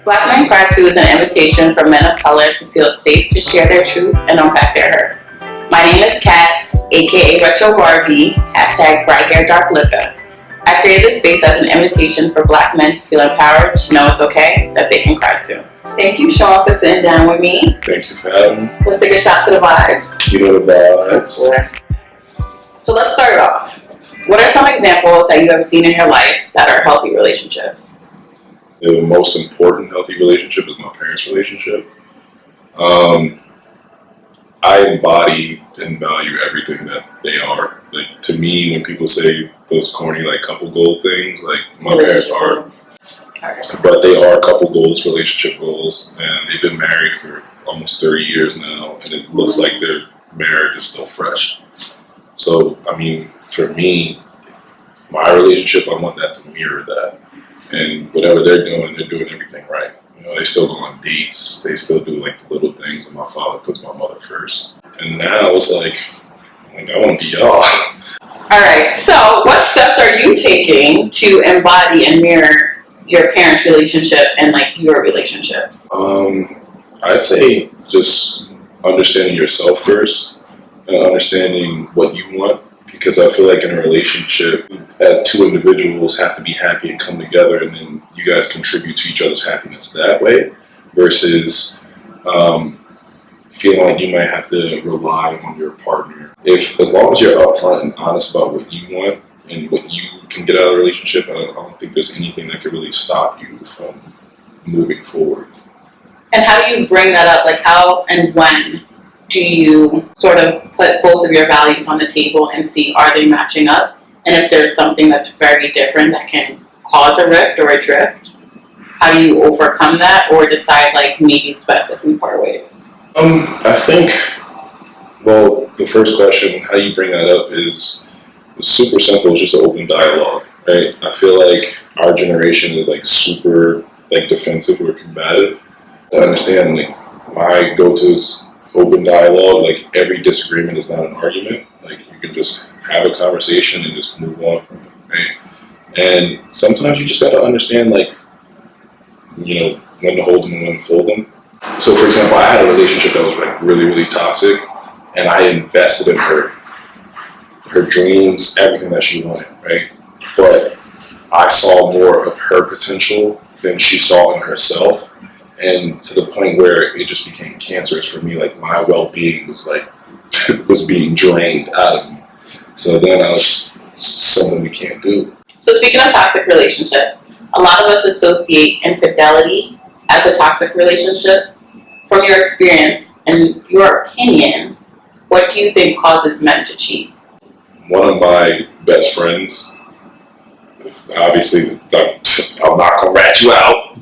BlackMenCryToo is an invitation for men of color to feel safe to share their truth and unpack their hurt. My name is Kat, aka Retro Barbie, hashtag bright hair dark liquor. I created this space as an invitation for Black men to feel empowered to know it's okay that they can cry too. Thank you, Sean, for sitting down with me. Thank you for having me. Let's take a shot to the vibes. You know the vibes. So let's start it off. What are some examples that you have seen in your life that are healthy relationships? The most important healthy relationship is my parents' relationship. I embody and value everything that they are. Like, to me, when people say those corny like couple goal things, like my parents are, but they are couple goals, relationship goals, and they've been married for almost 30 years now, and it looks like their marriage is still fresh. So, I mean, for me, my relationship, I want that to mirror that. And whatever they're doing everything right. You know, they still go on dates. They still do like the little things. And my father puts my mother first. And now it's like I want to be y'all. All right. So, what steps are you taking to embody and mirror your parents' relationship and like your relationships? I'd say just understanding yourself first and understanding what you want. Because I feel like in a relationship, as two individuals have to be happy and come together, and then you guys contribute to each other's happiness that way, versus feeling like you might have to rely on your partner. As long as you're upfront and honest about what you want and what you can get out of the relationship, I don't think there's anything that could really stop you from moving forward. And how do you bring that up? Like, how and when do you sort of put both of your values on the table and see, are they matching up? And if there's something that's very different that can cause a rift or a drift, how do you overcome that or decide like maybe it's best if we part ways? I think, well, the first question, how you bring that up is super simple. It's just an open dialogue, right? I feel like our generation is like super like defensive or combative. I understand like my go-to is open dialogue. Like, every disagreement is not an argument. Like, you can just have a conversation and just move on from it, right? And sometimes you just gotta understand, like, you know, when to hold them and when to fold them. So, for example, I had a relationship that was like really, really toxic, and I invested in her dreams, everything that she wanted, right? But I saw more of her potential than she saw in herself. And to the point where it just became cancerous for me. Like, my well-being was like was being drained out of me. So then I was just something we can't do. So speaking of toxic relationships, a lot of us associate infidelity as a toxic relationship. From your experience and your opinion, what do you think causes men to cheat? One of my best friends, obviously, I'm not gonna rat you out,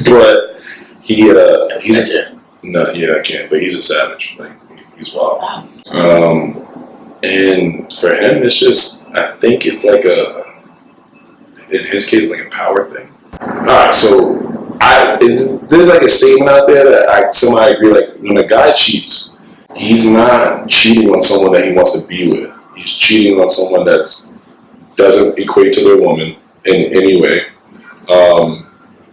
but he's I can't. But he's a savage. Like, he's wild. Wow. And for him, it's just, I think it's like in his case, like a power thing. All right, so there's like a statement out there that I somehow agree. Like, when a guy cheats, he's not cheating on someone that he wants to be with. He's cheating on someone that doesn't equate to their woman in any way.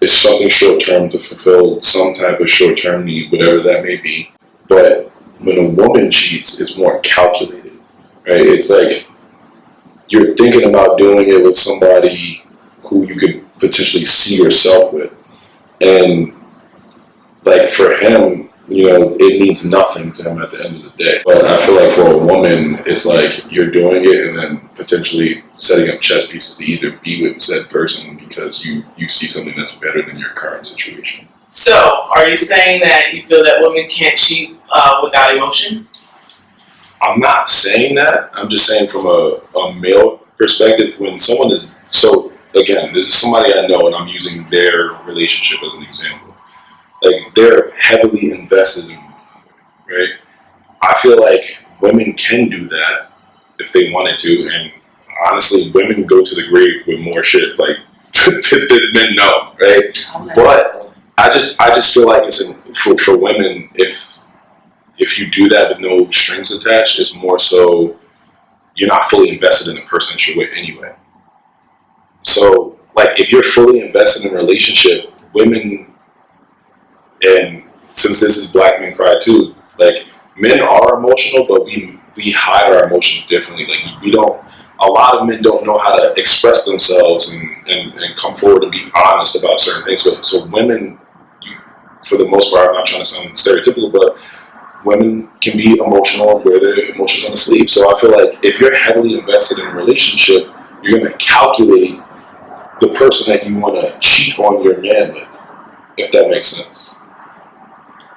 It's something short-term to fulfill some type of short-term need, whatever that may be. But when a woman cheats, it's more calculated, right? It's like you're thinking about doing it with somebody who you could potentially see yourself with. And like, for him, you know, it means nothing to him at the end of the day. But I feel like for a woman, it's like you're doing it and then potentially setting up chess pieces to either be with said person because you see something that's better than your current situation. So, are you saying that you feel that women can't cheat without emotion? I'm not saying that. I'm just saying from a male perspective, when someone is, so again, this is somebody I know and I'm using their relationship as an example. Like, they're heavily invested in me, right? I feel like women can do that if they wanted to, and honestly, women go to the grave with more shit, like, than men know, right? But I just feel like it's for women, if you do that with no strings attached, it's more so you're not fully invested in the person that you're with anyway. So, like, if you're fully invested in a relationship, women And since this is Black Men Cry Too, like men are emotional, but we hide our emotions differently. Like we don't. A lot of men don't know how to express themselves and come forward and be honest about certain things. So women, for the most part, I'm not trying to sound stereotypical, but women can be emotional and wear their emotions on the sleeve. So I feel like if you're heavily invested in a relationship, you're going to calculate the person that you want to cheat on your man with, if that makes sense.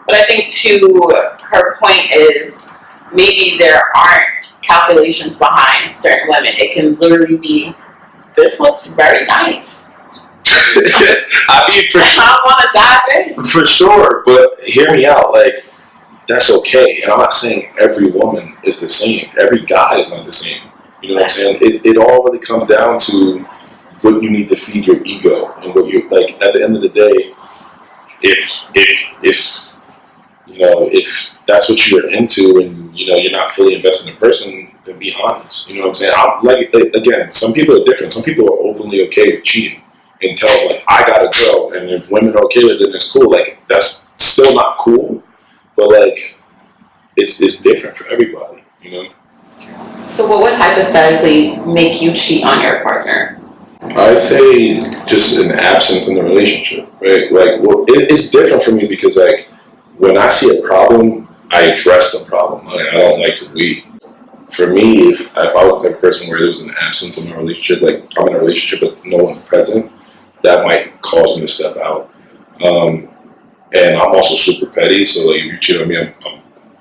But I think to her point is maybe there aren't calculations behind certain women. It can literally be, this looks very nice. I mean, I want to dive in. for sure, but hear me out. Like, that's okay. And I'm not saying every woman is the same. Every guy is not the same. You know what I'm saying? It all really comes down to what you need to feed your ego and what you like. At the end of the day, if if that's what you're into and you're not fully invested in a person, then be honest. You know what I'm saying? Like again, some people are different. Some people are openly okay with cheating and tell them, like, I gotta go. And if women are okay with it, then it's cool. Like, that's still not cool, but like it's different for everybody. So what would hypothetically make you cheat on your partner? I'd say just an absence in the relationship, right? Like, well, it's different for me because, like, when I see a problem, I address the problem. Like, I don't like to wait. For me, if I was the type of person where there was an absence in my relationship, like I'm in a relationship but no one's present, that might cause me to step out. And I'm also super petty, so like if you cheat on me, I'm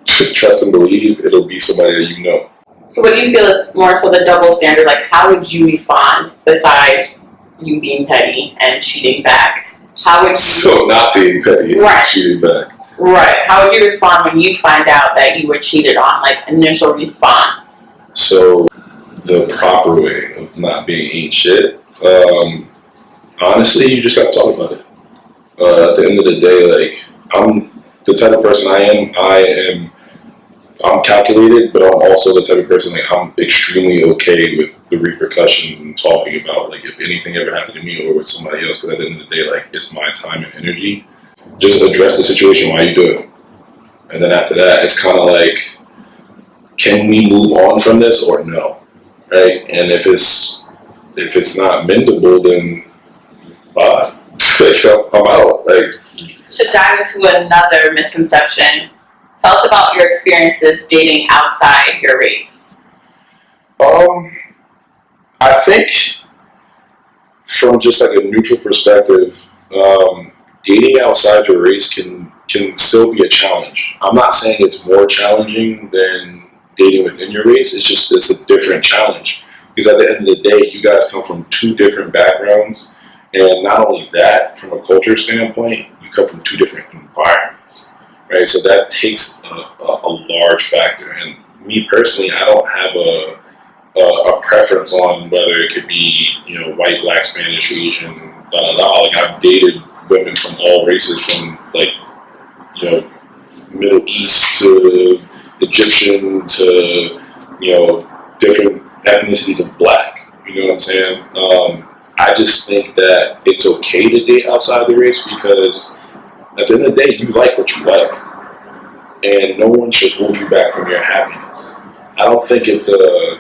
trust and believe it'll be somebody that you know. So what do you feel is more so the double standard? Like, how would you respond besides you being petty and cheating back? How would you... So not being petty and cheating back. Right. How would you respond when you find out that you were cheated on? Like, initial response. So the proper way of not being ain't shit. Honestly, you just gotta talk about it. At the end of the day, like, I'm the type of person I'm calculated, but I'm also the type of person, like, I'm extremely okay with the repercussions and talking about, like, if anything ever happened to me or with somebody else, because at the end of the day, like, it's my time and energy. Just address the situation while you do it. And then after that, it's kind of like, can we move on from this or no? Right? And if it's not mendable, then bye. I'm out. Like, To dive into another misconception, tell us about your experiences dating outside your race. I think from just like a neutral perspective, dating outside your race can still be a challenge. I'm not saying it's more challenging than dating within your race. It's a different challenge because at the end of the day, you guys come from two different backgrounds, and not only that, from a culture standpoint, you come from two different environments, right? So that takes a large factor. And me personally, I don't have a preference on whether it could be white, black, Spanish, Asian, da da da. Like, I've dated women from all races, from like Middle East to Egyptian to different ethnicities of black. You know what I'm saying? I just think that it's okay to date outside the race because at the end of the day, you like what you like, and no one should hold you back from your happiness. I don't think it's a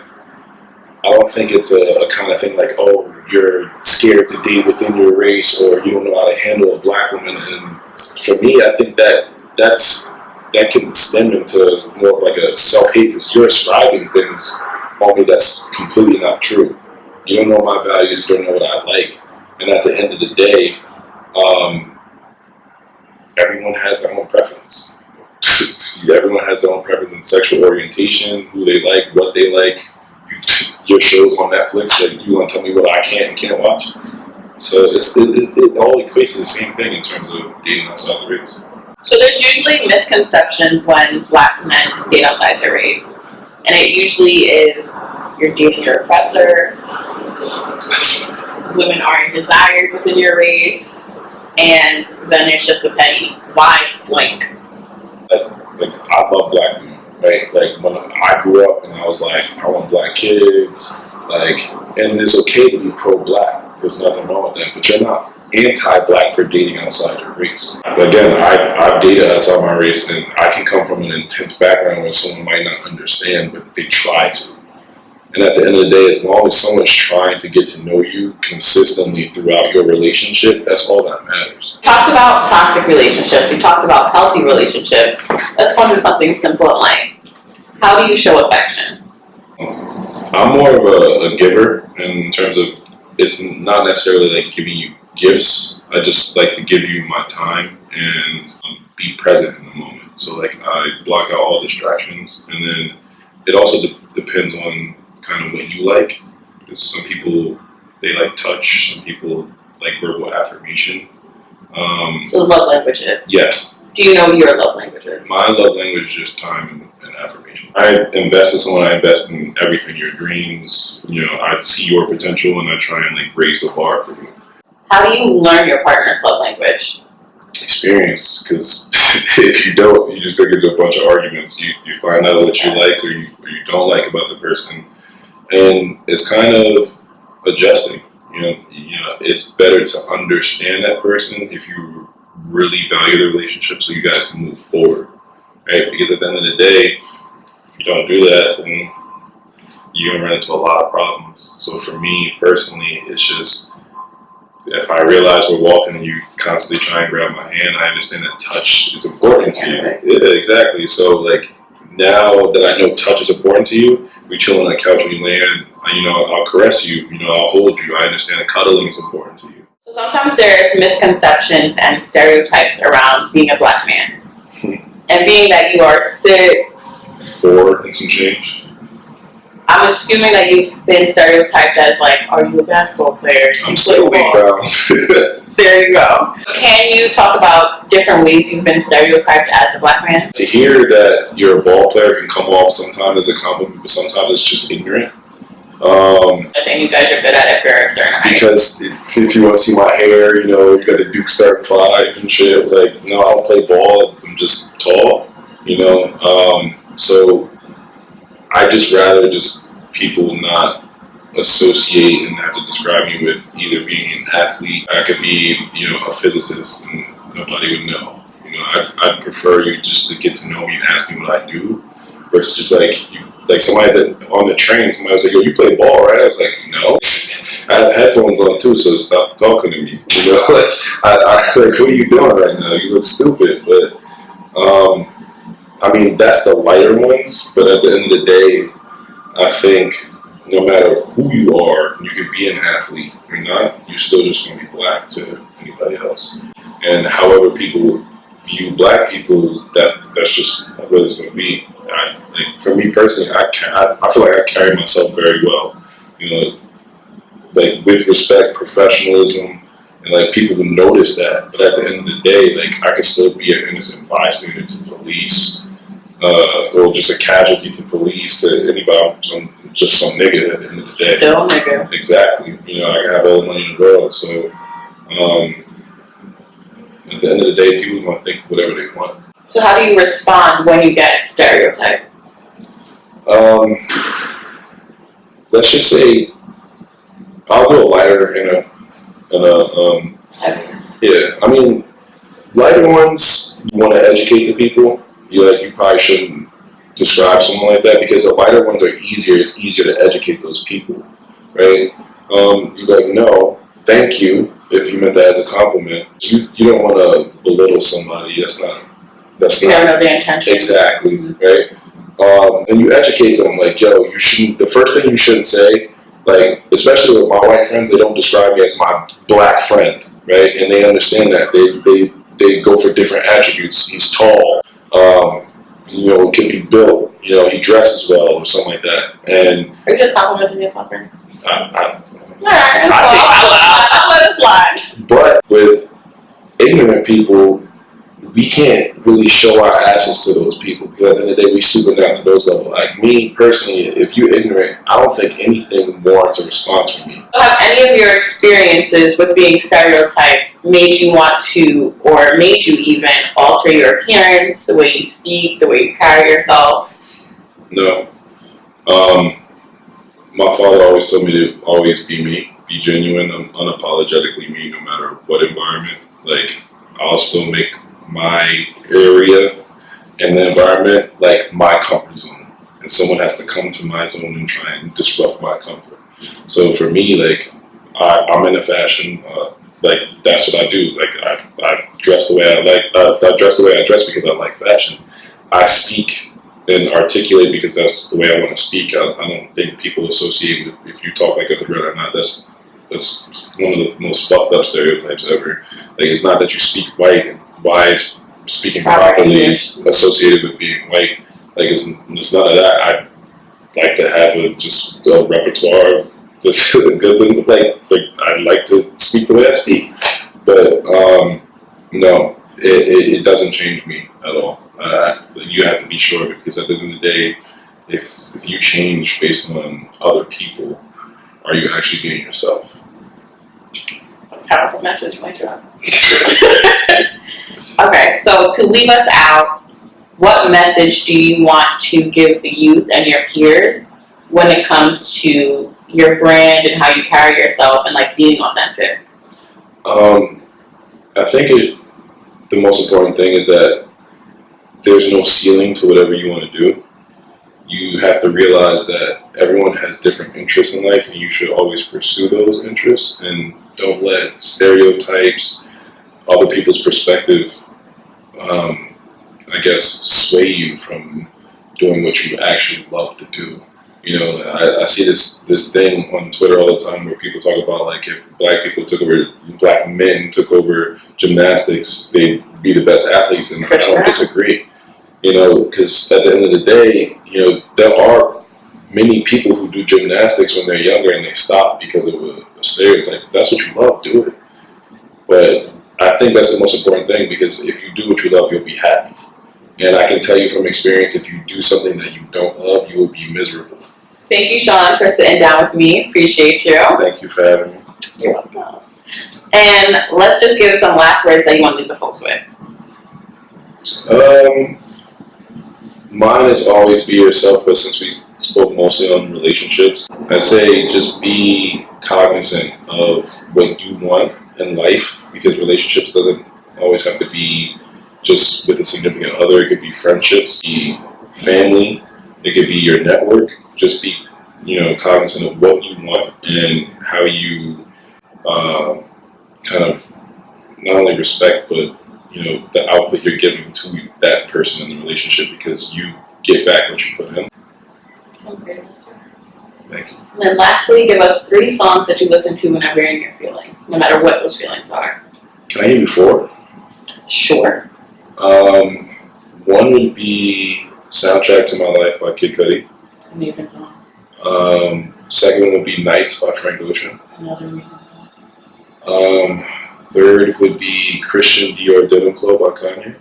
kind of thing like, oh, you're scared to date within your race or you don't know how to handle a black woman. And for me, I think that can stem into more of like a self-hate because you're ascribing things on me that's completely not true. You don't know my values, you don't know what I like. And at the end of the day, everyone has their own preference. Everyone has their own preference in sexual orientation, who they like, what they like. Your shows on Netflix, like, you want to tell me what I can and can't watch? So it all equates to the same thing in terms of dating outside the race. So there's usually misconceptions when black men date outside their race. And it usually is you're dating your oppressor, women aren't desired within your race, and then it's just a petty why blank. Like I love black people, right? Like when I grew up and I was like, I want black kids, like, and it's okay to be pro-black. There's nothing wrong with that, but you're not anti-black for dating outside your race. But again, I've dated outside my race, and I can come from an intense background where someone might not understand, but they try to. And at the end of the day, as long as someone's trying to get to know you consistently throughout your relationship, that's all that matters. We talked about toxic relationships. We talked about healthy relationships. Let's go into something simple and light. How do you show affection? I'm more of a giver in terms of, it's not necessarily like giving you gifts. I just like to give you my time and be present in the moment. So like I block out all distractions, and then it also depends on kind of what you like. Because some people, they like touch, some people like verbal affirmation. So love languages. Yes. Do you know your love languages? My love language is just time and affirmation. I invest in someone, I invest in everything, your dreams, I see your potential and I try and like raise the bar for you. How do you learn your partner's love language? Experience, because if you don't, you just go get into a bunch of arguments. You find out what you like or you don't like about the person. And it's kind of adjusting. It's better to understand that person if you really value the relationship, so you guys can move forward, right? Because at the end of the day, if you don't do that, then you're gonna run into a lot of problems. So for me personally, it's just, if I realize we're walking and you constantly try and grab my hand, I understand that touch is important to you. Yeah, exactly. So like, now that I know touch is important to you, we chill on the couch, we land, I'll caress you, I'll hold you. I understand that cuddling is important to you. So sometimes there's misconceptions and stereotypes around being a black man. And being that you are 6'4" and some change. I'm assuming that you've been stereotyped as like, are you a basketball player? I'm still big brown. There you go. Can you talk about different ways you've been stereotyped as a black man? To hear that you're a ball player can come off sometimes as a compliment, but sometimes it's just ignorant. I think you guys are good at it for a certain height. Because if you want to see my hair, you got the Duke starting 5 and shit. Like, no, I don't play ball. I'm just tall. So I just rather just people not associate and have to describe me with either being an athlete. I could be, a physicist and nobody would know. I'd prefer you just to get to know me and ask me what I do, versus just like somebody that on the train, somebody was like, "Yo, you play ball, right?" I was like, "No." I have headphones on too, so stop talking to me. Like, what are you doing right now? You look stupid. But that's the lighter ones. But at the end of the day, I think no matter who you are, you could be an athlete or not, you're still just going to be black to anybody else. And however people view black people, that's just what it's going to be. For me personally, I feel like I carry myself very well, like with respect, professionalism, and like people will notice that. But at the end of the day, like I could still be an innocent bystander to police, or just a casualty to police, to anybody, just some nigga at the end of the day. Still nigga. Exactly. I can have all the money in the world, so at the end of the day, people are going to think whatever they want. So how do you respond when you get stereotyped? Let's just say I'll do a lighter and yeah. Lighter ones, you want to educate the people. You probably shouldn't describe someone like that, because the lighter ones are easier. It's easier to educate those people, right? You're like, no, thank you. If you meant that as a compliment, you don't want to belittle somebody. That's You not never know the intention. exactly, right? And you educate them, like, yo, you shouldn't. The first thing you shouldn't say, like, especially with my white friends, they don't describe me as my black friend, right? And they understand that they go for different attributes. He's tall, it could be built, he dresses well or something like that. And Are you just complimenting yourself, right? I I'll let it slide. But with ignorant people, we can't really show our asses to those people, because at the end of the day, we super down to those levels. Like me personally, if you're ignorant, I don't think anything warrants a response from me. Have any of your experiences with being stereotyped made you want to, or made you even alter your appearance, the way you speak, the way you carry yourself? No. My father always told me to always be me, be genuine, unapologetically me, no matter what environment. Like, I'll still make my area and the environment like my comfort zone, and someone has to come to my zone and try and disrupt my comfort. So for me, like, I'm into fashion. Like, that's what I do. Like, I dress the way I like. I dress the way I dress because I like fashion. I speak and articulate because that's the way I want to speak. I don't think people associate with if you talk like a hood rat or not. That's one of the most fucked up stereotypes ever. Like, it's not that you speak white and why is speaking properly associated with being white. Like, it's none of that. I like to have a repertoire of the good, like I like to speak the way I speak. But no, it doesn't change me at all. You have to be sure of it, because at the end of the day, if you change based on other people, are you actually being yourself? Powerful message, my turn. Okay, so to leave us out, what message do you want to give the youth and your peers when it comes to your brand and how you carry yourself and like being authentic? I think the most important thing is that there's no ceiling to whatever you want to do. You have to realize that everyone has different interests in life, and you should always pursue those interests, and don't let stereotypes, other people's perspective, I guess, sway you from doing what you actually love to do. You know, I see this thing on Twitter all the time where people talk about, like, if black men took over gymnastics, they'd be the best athletes, and I don't disagree. You know, because at the end of the day, you know, there are many people who do gymnastics when they're younger and they stop because of a stereotype. If that's what you love, do it. But I think that's the most important thing, because if you do what you love, you'll be happy. And I can tell you from experience, if you do something that you don't love, you will be miserable. Thank you, Sean, for sitting down with me. Appreciate you. Thank you for having me. You're welcome. And let's just give some last words that you want to leave the folks with. Mine is always be yourself, but since we spoke mostly on relationships, I'd say just be cognizant of what you want in life, because relationships doesn't always have to be just with a significant other. It could be friendships, be family, it could be your network. Just be, cognizant of what you want and how you kind of not only respect, but the output you're giving to that person in the relationship, because you get back what you put in. Great answer. Thank you. And then lastly, give us 3 songs that you listen to whenever you're in your feelings, no matter what those feelings are. Can I give you 4? Sure. One would be Soundtrack to My Life by Kid Cudi. Amazing song. Second one would be Nights by Frank Ocean. Another amazing song. Third would be Christian Dior Denim Flow by Kanye.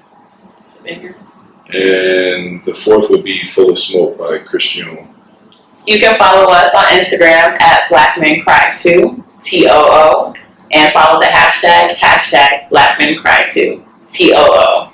Bigger. And the fourth would be Full of Smoke by Christian. You can follow us on Instagram at BlackMenCryToo, TOO, and follow the hashtag BlackMenCryToo, TOO.